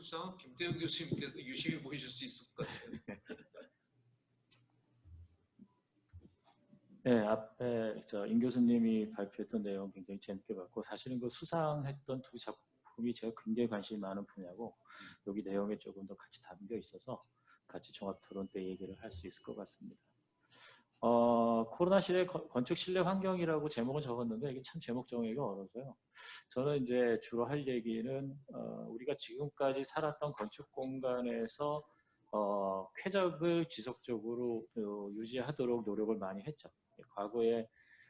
사실상 김태형 교수님께서 유심히 보실 수 있을 것 같아요. 네, 앞에 임 교수님이 발표했던 내용 굉장히 재밌게 봤고, 사실은 그 수상했던 두 작품이 제가 굉장히 관심이 많은 분야고, 여기 내용에 조금 더 같이 담겨 있어서 같이 종합 토론 때 얘기를 할 수 있을 것 같습니다. 코로나 시대 건축 실내 환경이라고 제목은 적었는데 이게 참 제목 정하기가 어려서요. 저는 이제 주로 할 얘기는 우리가 지금까지 살았던 건축 공간에서 쾌적을 지속적으로 유지하도록 노력을 많이 했죠. 과거에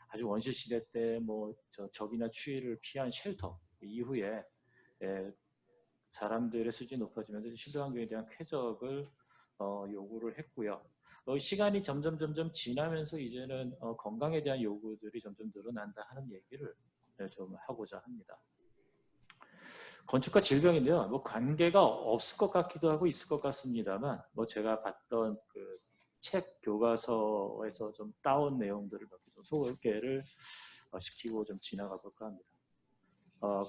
아주 원시 시대 때 뭐 적이나 추위를 피한 쉘터 이후에 사람들의 수준이 높아지면서 실내 환경에 대한 쾌적을 요구를 했고요. 시간이 점점 지나면서 이제는 건강에 대한 요구들이 점점 늘어난다 하는 얘기를 좀 하고자 합니다. 건축과 질병인데요. 뭐 관계가 없을 것 같기도 하고 있을 것 같습니다만, 뭐 제가 봤던 그 책 교과서에서 좀 따온 내용들을 몇 개 좀 소개를 시키고 좀 지나가 볼까 합니다.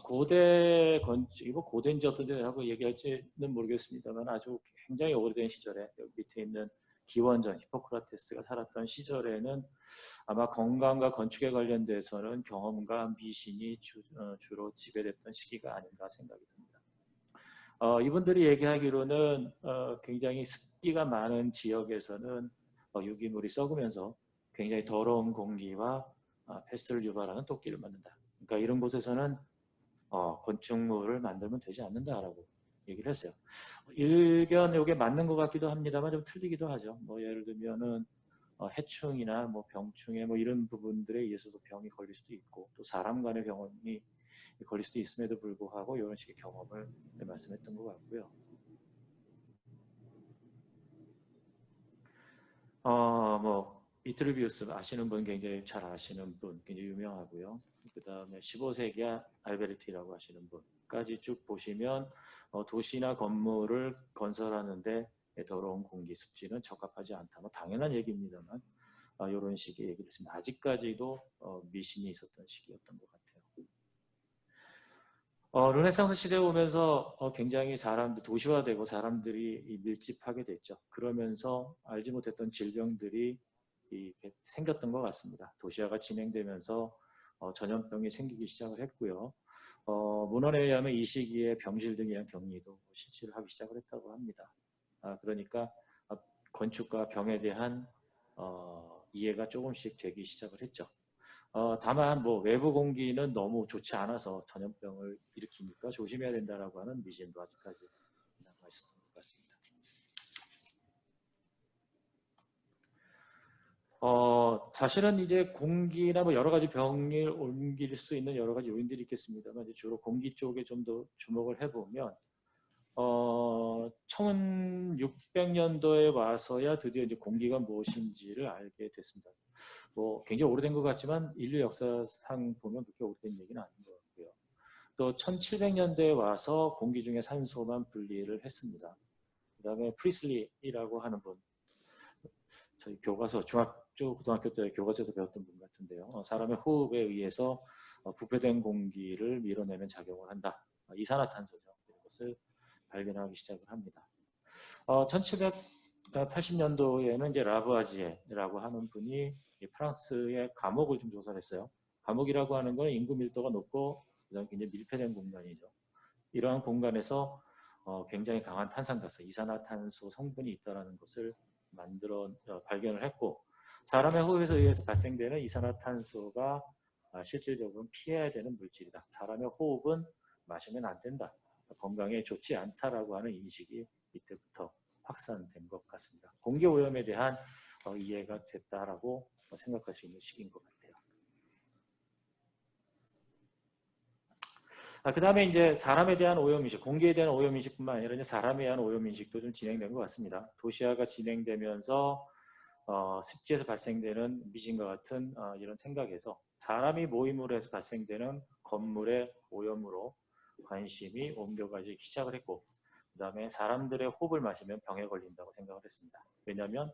고대 건축, 뭐 고대인지 어떤지 하고 얘기할지는 모르겠습니다만 아주 굉장히 오래된 시절에 여기 밑에 있는 기원전 히포크라테스가 살았던 시절에는 아마 건강과 건축에 관련돼서는 경험과 미신이 주로 지배됐던 시기가 아닌가 생각이 듭니다. 이분들이 얘기하기로는 굉장히 습기가 많은 지역에서는 유기물이 썩으면서 굉장히 더러운 공기와 패스트를 유발하는 토끼를 만든다. 그러니까 이런 곳에서는 건축물을 만들면 되지 않는다라고 얘기를 했어요. 일견 이게 맞는 것 같기도 합니다만 좀 틀리기도 하죠. 뭐 예를 들면은 해충이나 뭐 병충해 뭐 이런 부분들에 의해서도 병이 걸릴 수도 있고 또 사람 간의 병이 걸릴 수도 있음에도 불구하고 이런 식의 경험을 말씀했던 것 같고요. 뭐 비트루비우스 아시는 분 굉장히 잘 아시는 분 굉장히 유명하고요. 그 다음에 15세기 알베르티라고 하시는 분까지 쭉 보시면 도시나 건물을 건설하는데 더러운 공기 습지는 적합하지 않다. 뭐 당연한 얘기입니다만 이런 식의 얘기를 했습니다. 아직까지도 미신이 있었던 시기였던 것 같아요. 르네상스 시대에 오면서 굉장히 도시화되고 사람들이 밀집하게 됐죠. 그러면서 알지 못했던 질병들이 생겼던 것 같습니다. 도시화가 진행되면서 전염병이 생기기 시작을 했고요. 문헌에 의하면 이 시기에 병실 등에 의한 격리도 실시를 하기 시작을 했다고 합니다. 그러니까 건축과 병에 대한 이해가 조금씩 되기 시작을 했죠. 다만 뭐 외부 공기는 너무 좋지 않아서 전염병을 일으키니까 조심해야 된다라고 하는 미신도 아직까지 남아 있었던 것 같습니다. 사실은 이제 공기나 뭐 여러 가지 병을 옮길 수 있는 여러 가지 요인들이 있겠습니다만 이제 주로 공기 쪽에 좀 더 주목을 해보면 1600년도에 와서야 드디어 이제 공기가 무엇인지를 알게 됐습니다. 뭐 굉장히 오래된 것 같지만 인류 역사상 보면 그렇게 오래된 얘기는 아닌 것 같고요. 또 1700년대에 와서 공기 중에 산소만 분리를 했습니다. 그 다음에 프리슬리라고 하는 분, 저희 교과서 중학교 고등학교 때 교과서에서 배웠던 분 같은데요. 사람의 호흡에 의해서 부패된 공기를 밀어내는 작용을 한다. 이산화탄소죠. 이것을 발견하기 시작을 합니다. 1780년도에는 이제 라부아지에라고 하는 분이 프랑스의 감옥을 좀 조사를 했어요. 감옥이라고 하는 건 인구 밀도가 높고 그다음에 굉장히 밀폐된 공간이죠. 이러한 공간에서 굉장히 강한 탄산가스, 이산화탄소 성분이 있다는 것을 발견을 했고 사람의 호흡에 의해서 발생되는 이산화탄소가 실질적으로 피해야 되는 물질이다. 사람의 호흡은 마시면 안 된다. 건강에 좋지 않다라고 하는 인식이 이때부터 확산된 것 같습니다. 공기 오염에 대한 이해가 됐다라고 생각할 수 있는 시기인 것 같아요. 그 다음에 이제 사람에 대한 오염인식, 공기에 대한 오염인식뿐만 아니라 이제 사람에 대한 오염인식도 좀 진행된 것 같습니다. 도시화가 진행되면서 습지에서 발생되는 미신과 같은 이런 생각에서 사람이 모임으로 해서 발생되는 건물의 오염으로 관심이 옮겨가기 시작을 했고 그 다음에 사람들의 호흡을 마시면 병에 걸린다고 생각을 했습니다. 왜냐하면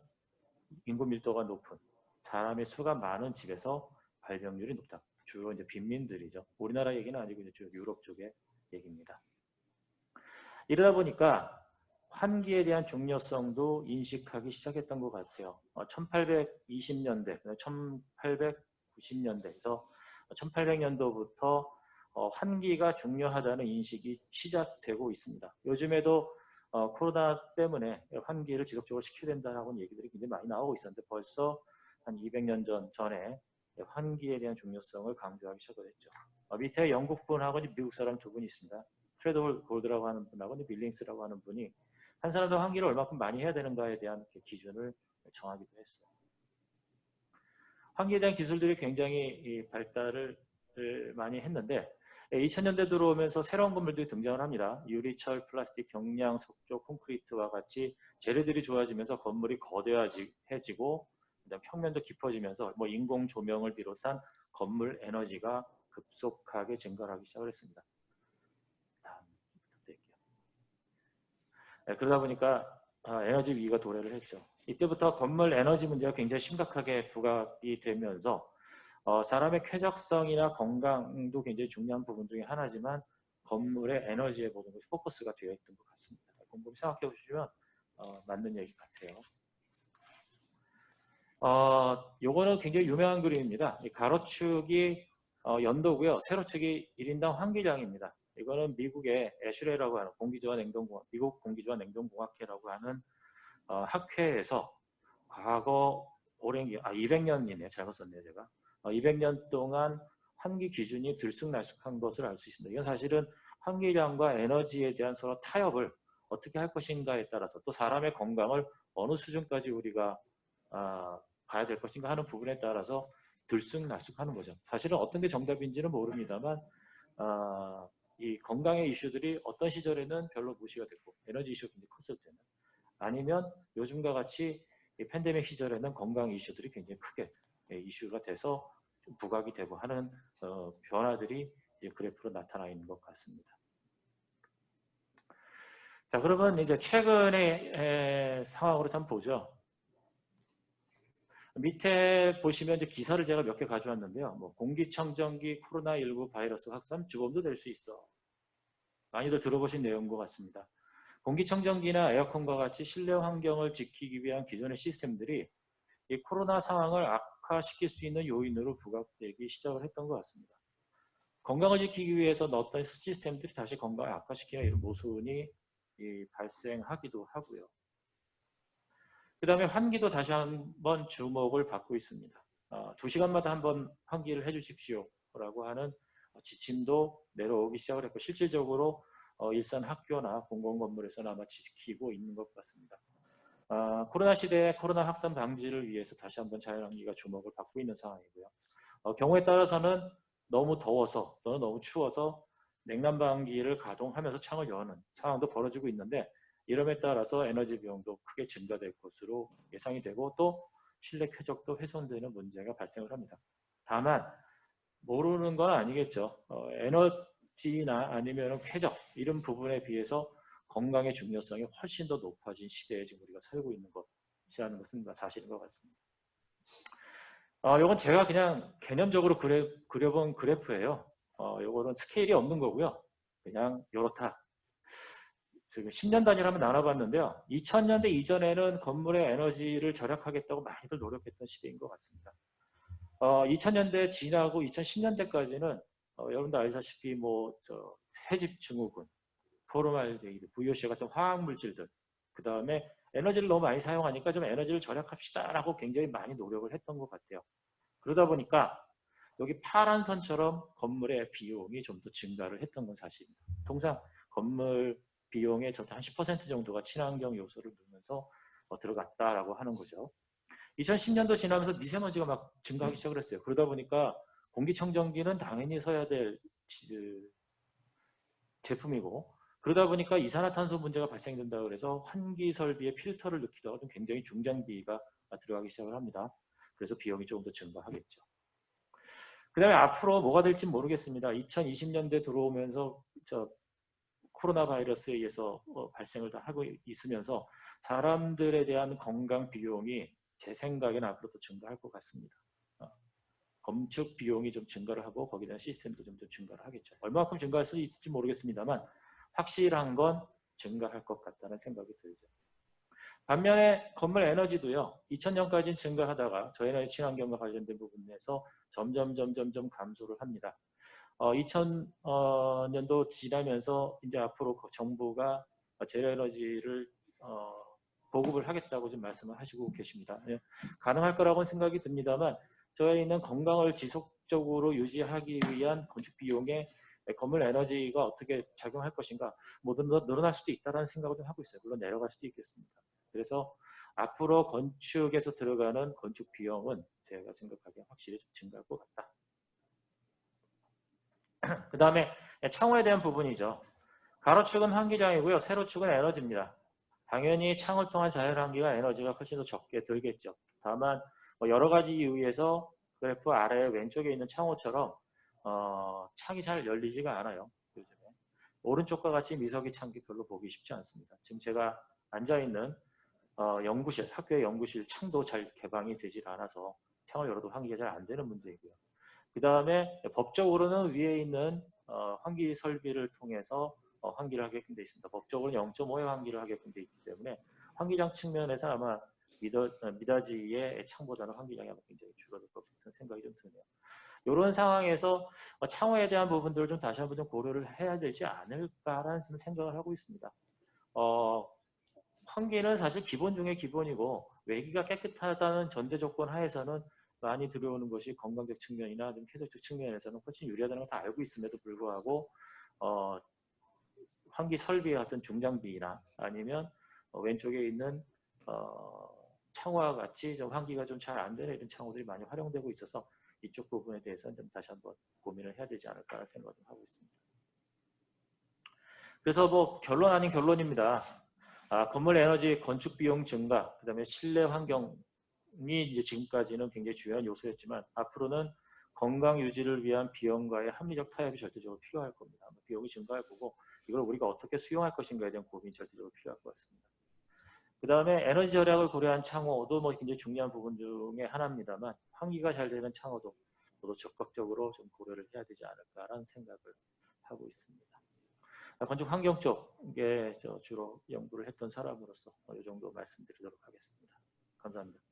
인구 밀도가 높은 사람의 수가 많은 집에서 발병률이 높다. 주로 이제 빈민들이죠. 우리나라 얘기는 아니고 이제 주로 유럽 쪽의 얘기입니다. 이러다 보니까 환기에 대한 중요성도 인식하기 시작했던 것 같아요. 1820년대, 1890년대에서 1800년도부터 환기가 중요하다는 인식이 시작되고 있습니다. 요즘에도 코로나 때문에 환기를 지속적으로 시켜야 된다는 얘기들이 굉장히 많이 나오고 있었는데 벌써 한 200년 전에 환기에 대한 중요성을 강조하기 시작을 했죠. 밑에 영국 분하고 미국 사람 두 분이 있습니다. 프레드 골드라고 하는 분하고 빌링스라고 하는 분이 한 사람도 환기를 얼마큼 많이 해야 되는가에 대한 기준을 정하기도 했어요. 환기에 대한 기술들이 굉장히 발달을 많이 했는데 2000년대 들어오면서 새로운 건물들이 등장을 합니다. 유리철, 플라스틱, 경량, 석조, 콘크리트와 같이 재료들이 좋아지면서 건물이 거대해지고 그다음 평면도 깊어지면서 인공 조명을 비롯한 건물 에너지가 급속하게 증가하기 시작을 했습니다. 그러다 보니까 에너지 위기가 도래를 했죠. 이때부터 건물 에너지 문제가 굉장히 심각하게 부각이 되면서 사람의 쾌적성이나 건강도 굉장히 중요한 부분 중에 하나지만 건물의 에너지에 모든 것이 포커스가 되어 있던 것 같습니다. 곰곰이 생각해 보시면 맞는 얘기 같아요. 요거는 굉장히 유명한 그림입니다. 이 가로축이 연도고요. 세로축이 1인당 환기량입니다. 이거는 미국의 애슐레이라고 하는 미국 공기조화 냉동공학회라고 하는 학회에서 과거 오랜 200년이네요. 잘못 썼네요, 제가. 200년 동안 환기 기준이 들쑥날쑥한 것을 알 수 있습니다. 이건 사실은 환기량과 에너지에 대한 서로 타협을 어떻게 할 것인가에 따라서 또 사람의 건강을 어느 수준까지 우리가 봐야 될 것인가 하는 부분에 따라서 들쑥날쑥하는 거죠. 사실은 어떤 게 정답인지는 모릅니다만 이 건강의 이슈들이 어떤 시절에는 별로 무시가 됐고 에너지 이슈가 굉장히 컸을 때는 아니면 요즘과 같이 팬데믹 시절에는 건강 이슈들이 굉장히 크게 이슈가 돼서 좀 부각이 되고 하는 변화들이 이제 그래프로 나타나 있는 것 같습니다. 자, 그러면 이제 최근의 상황으로 좀 보죠. 밑에 보시면 이제 기사를 제가 몇 개 가져왔는데요. 공기청정기 코로나19 바이러스 확산 주범도 될 수 있어. 많이들 들어보신 내용인 것 같습니다. 공기청정기나 에어컨과 같이 실내 환경을 지키기 위한 기존의 시스템들이 이 코로나 상황을 악화시킬 수 있는 요인으로 부각되기 시작을 했던 것 같습니다. 건강을 지키기 위해서 넣었던 시스템들이 다시 건강을 악화시키는 이런 모순이 발생하기도 하고요. 그 다음에 환기도 다시 한번 주목을 받고 있습니다. 2시간마다 한번 환기를 해주십시오 라고 하는 지침도 내려오기 시작을 했고 실질적으로 일선 학교나 공공건물에서는 아마 지키고 있는 것 같습니다. 코로나 시대의 코로나 확산 방지를 위해서 다시 한번 자연환기가 주목을 받고 있는 상황이고요. 경우에 따라서는 너무 더워서 또는 너무 추워서 냉난방기를 가동하면서 창을 여는 상황도 벌어지고 있는데 이름에 따라서 에너지 비용도 크게 증가될 것으로 예상이 되고 또 실내 쾌적도 훼손되는 문제가 발생을 합니다. 다만 모르는 건 아니겠죠. 에너지나 아니면 쾌적 이런 부분에 비해서 건강의 중요성이 훨씬 더 높아진 시대에 지금 우리가 살고 있는 것이라는 것은 사실인 것 같습니다. 이건 제가 그냥 개념적으로 그려본 그래프예요. 이거는 스케일이 없는 거고요. 그냥 요렇다. 지금 10년 단위로 한번 나눠봤는데요. 2000년대 이전에는 건물의 에너지를 절약하겠다고 많이들 노력했던 시대인 것 같습니다. 2000년대 지나고 2010년대까지는 여러분도 아시다시피 새집 증후군, 포르말데히드, VOC 같은 화학물질들, 그 다음에 에너지를 너무 많이 사용하니까 좀 에너지를 절약합시다라고 굉장히 많이 노력을 했던 것 같아요. 그러다 보니까 여기 파란 선처럼 건물의 비용이 좀 더 증가를 했던 건 사실입니다. 통상 건물 비용의 한 10% 정도가 친환경 요소를 넣으면서 들어갔다라고 하는 거죠. 2010년도 지나면서 미세먼지가 막 증가하기 시작을 했어요. 그러다 보니까 공기청정기는 당연히 써야 될 제품이고 그러다 보니까 이산화탄소 문제가 발생된다고 그래서 환기 설비에 필터를 넣기도 하고 굉장히 중장비가 들어가기 시작을 합니다. 그래서 비용이 조금 더 증가하겠죠. 그 다음에 앞으로 뭐가 될지 모르겠습니다. 2020년대 들어오면서 코로나 바이러스에 의해서 발생을 다 하고 있으면서 사람들에 대한 건강 비용이 제 생각에는 앞으로 더 증가할 것 같습니다. 건축 비용이 좀 증가를 하고 거기에 대한 시스템도 좀 더 증가를 하겠죠. 얼마만큼 증가할 수 있을지 모르겠습니다만 확실한 건 증가할 것 같다는 생각이 들죠. 반면에 건물 에너지도요. 2000년까지는 증가하다가 저에너지 친환경과 관련된 부분에서 점점 감소를 합니다. 2000년도 지나면서 이제 앞으로 정부가 재래에너지를 보급을 하겠다고 좀 말씀을 하시고 계십니다. 예, 가능할 거라고는 생각이 듭니다만 저희는 건강을 지속적으로 유지하기 위한 건축 비용에 건물 에너지가 어떻게 작용할 것인가 뭐 늘어날 수도 있다는 생각을 좀 하고 있어요. 물론 내려갈 수도 있겠습니다. 그래서 앞으로 건축에서 들어가는 건축 비용은 제가 생각하기에 확실히 좀 증가할 것 같다. 그 다음에 창호에 대한 부분이죠. 가로축은 환기량이고요. 세로축은 에너지입니다. 당연히 창을 통한 자연환기가 에너지가 훨씬 더 적게 들겠죠. 다만 여러 가지 이유에서 그래프 아래 왼쪽에 있는 창호처럼 창이 잘 열리지가 않아요. 요즘에. 오른쪽과 같이 미석이 창기 별로 보기 쉽지 않습니다. 지금 제가 앉아있는 연구실, 학교의 연구실 창도 잘 개방이 되질 않아서 창을 열어도 환기가 잘 안 되는 문제이고요. 그 다음에 법적으로는 위에 있는 환기 설비를 통해서 환기를 하게끔 되어 있습니다. 법적으로는 0.5의 환기를 하게끔 되어 있기 때문에 환기량 측면에서 아마 미닫이의 창보다는 환기량이 굉장히 줄어들 것 같은 생각이 좀 드네요. 이런 상황에서 창호에 대한 부분들을 좀 다시 한번 좀 고려를 해야 되지 않을까라는 생각을 하고 있습니다. 환기는 사실 기본 중에 기본이고 외기가 깨끗하다는 전제 조건 하에서는 많이 들어오는 것이 건강적 측면이나 좀 쾌적적 측면에서는 훨씬 유리하다는 걸 다 알고 있음에도 불구하고 환기 설비의 어떤 중장비나 아니면 왼쪽에 있는 창호와 같이 좀 환기가 좀 잘 안 되는 이런 창호들이 많이 활용되고 있어서 이쪽 부분에 대해서는 좀 다시 한번 고민을 해야 되지 않을까 생각을 좀 하고 있습니다. 그래서 뭐 결론 아닌 결론입니다. 건물 에너지 건축 비용 증가, 그다음에 실내 환경이 이제 지금까지는 굉장히 중요한 요소였지만 앞으로는 건강 유지를 위한 비용과의 합리적 타협이 절대적으로 필요할 겁니다. 비용이 증가할 거고 이걸 우리가 어떻게 수용할 것인가에 대한 고민이 절대적으로 필요할 것 같습니다. 그 다음에 에너지 절약을 고려한 창호도 뭐 굉장히 중요한 부분 중에 하나입니다만 환기가 잘 되는 창호도 저도 적극적으로 좀 고려를 해야 되지 않을까라는 생각을 하고 있습니다. 건축 환경 쪽에 주로 연구를 했던 사람으로서 이 정도 말씀드리도록 하겠습니다. 감사합니다.